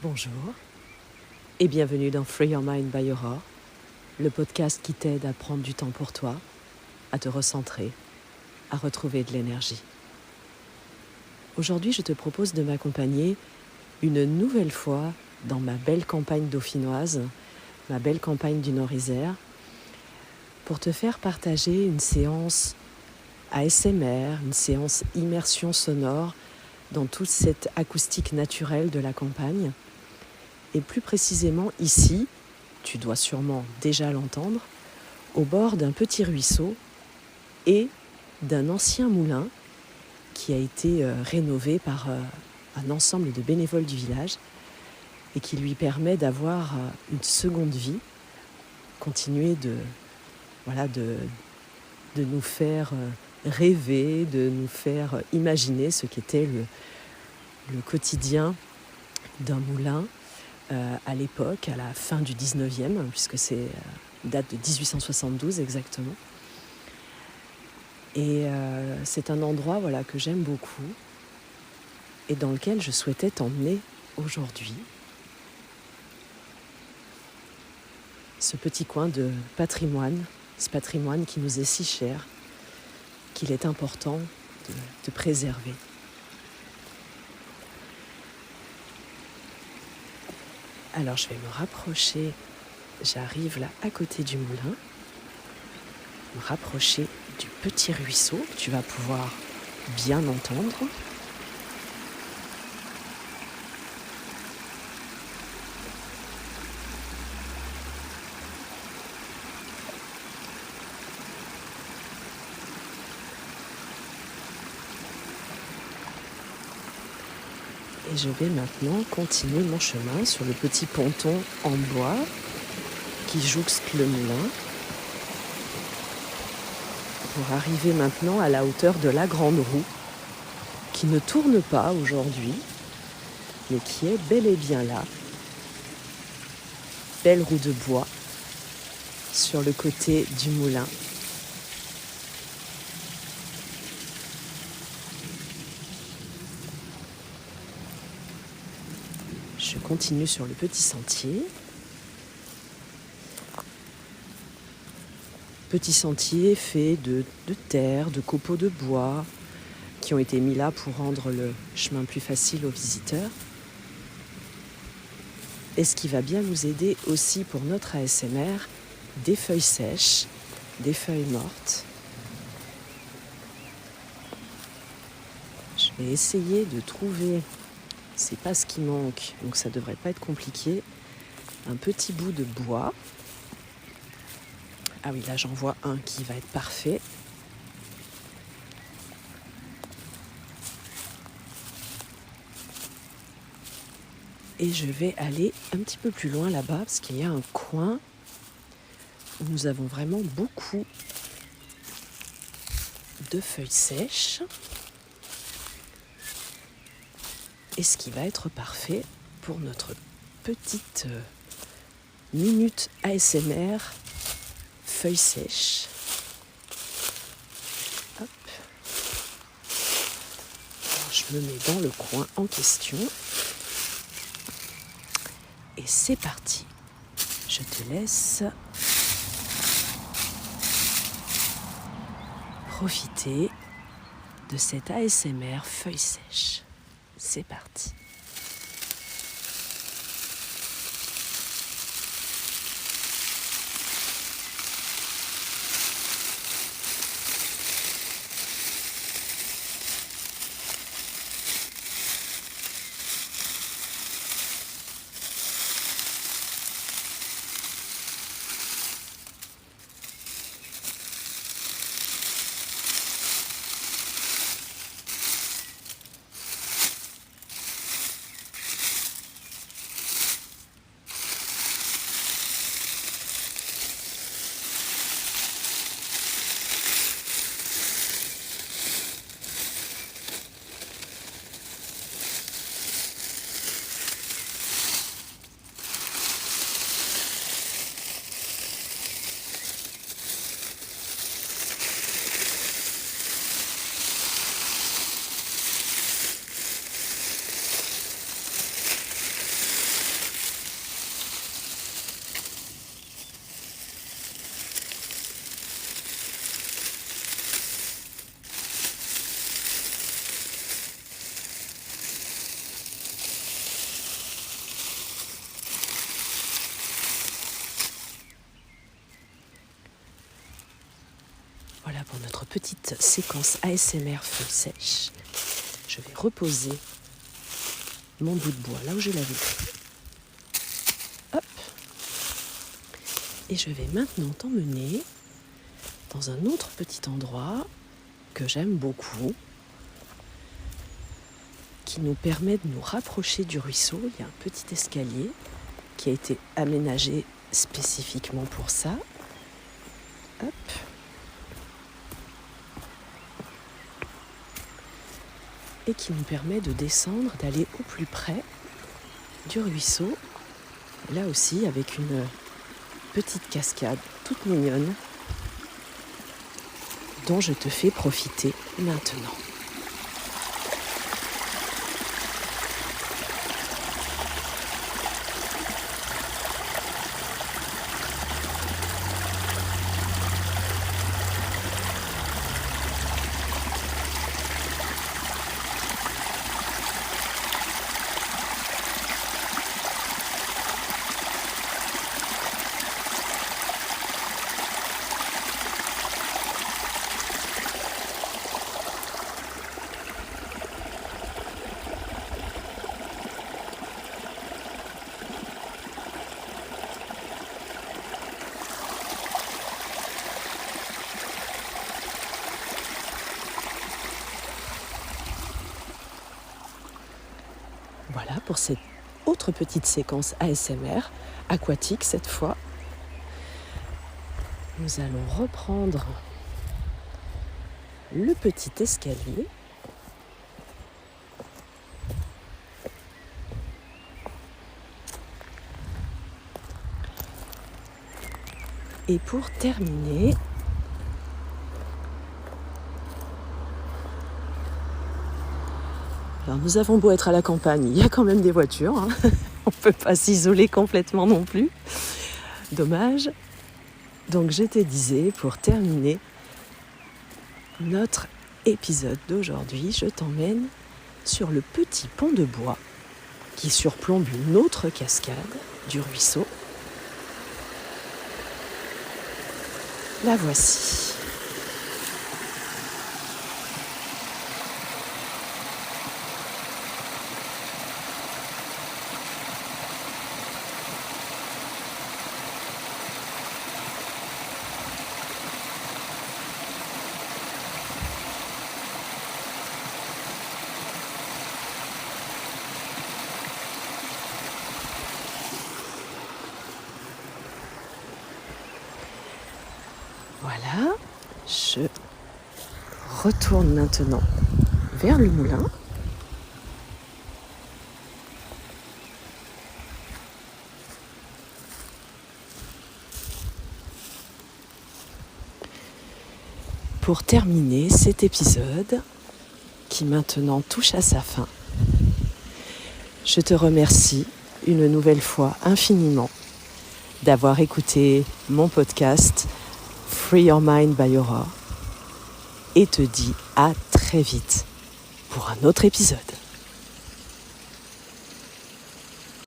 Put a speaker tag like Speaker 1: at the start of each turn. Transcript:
Speaker 1: Bonjour et bienvenue dans Free Your Mind by Aurore, le podcast qui t'aide à prendre du temps pour toi, à te recentrer, à retrouver de l'énergie. Aujourd'hui, je te propose de m'accompagner une nouvelle fois dans ma belle campagne dauphinoise, ma belle campagne du Nord-Isère, pour te faire partager une séance ASMR, une séance immersion sonore dans toute cette acoustique naturelle de la campagne. Et plus précisément ici, tu dois sûrement déjà l'entendre, au bord d'un petit ruisseau et d'un ancien moulin qui a été rénové par un ensemble de bénévoles du village et qui lui permet d'avoir une seconde vie, continuer de nous faire rêver, de nous faire imaginer ce qu'était le quotidien d'un moulin à l'époque, à la fin du 19e, puisque c'est date de 1872 exactement. Et c'est un endroit que j'aime beaucoup et dans lequel je souhaitais t'emmener aujourd'hui. Ce petit coin de patrimoine, ce patrimoine qui nous est si cher, qu'il est important de préserver. Alors je vais me rapprocher, j'arrive là à côté du moulin, me rapprocher du petit ruisseau que tu vas pouvoir bien entendre. Et je vais maintenant continuer mon chemin sur le petit ponton en bois qui jouxte le moulin pour arriver maintenant à la hauteur de la grande roue qui ne tourne pas aujourd'hui mais qui est bel et bien là. Belle roue de bois sur le côté du moulin. Je continue sur le petit sentier. Petit sentier fait de terre, de copeaux de bois qui ont été mis là pour rendre le chemin plus facile aux visiteurs. Et ce qui va bien nous aider aussi pour notre ASMR, des feuilles sèches, des feuilles mortes. Je vais essayer de trouver, c'est pas ce qui manque, donc ça devrait pas être compliqué, un petit bout de bois. Ah oui, là j'en vois un qui va être parfait. Et je vais aller un petit peu plus loin là-bas parce qu'il y a un coin où nous avons vraiment beaucoup de feuilles sèches. Et ce qui va être parfait pour notre petite minute ASMR feuilles sèches. Hop. Alors, je me mets dans le coin en question. Et c'est parti. Je te laisse profiter de cette ASMR feuilles sèches. C'est parti. Voilà pour notre petite séquence ASMR feuilles sèches. Je vais reposer mon bout de bois là où je l'avais pris. Hop. Et je vais maintenant t'emmener dans un autre petit endroit que j'aime beaucoup, qui nous permet de nous rapprocher du ruisseau. Il y a un petit escalier qui a été aménagé spécifiquement pour ça. Hop. Et qui nous permet de descendre, d'aller au plus près du ruisseau. Là aussi avec une petite cascade toute mignonne dont je te fais profiter maintenant. Voilà pour cette autre petite séquence ASMR, aquatique cette fois. Nous allons reprendre le petit escalier. Et pour terminer, alors nous avons beau être à la campagne, il y a quand même des voitures, hein. On ne peut pas s'isoler complètement non plus. Dommage. Donc je te disais, pour terminer notre épisode d'aujourd'hui, je t'emmène sur le petit pont de bois qui surplombe une autre cascade du ruisseau. La voici. Voilà, je retourne maintenant vers le moulin. Pour terminer cet épisode qui maintenant touche à sa fin, je te remercie une nouvelle fois infiniment d'avoir écouté mon podcast Free Your Mind by Aurore et te dis à très vite pour un autre épisode.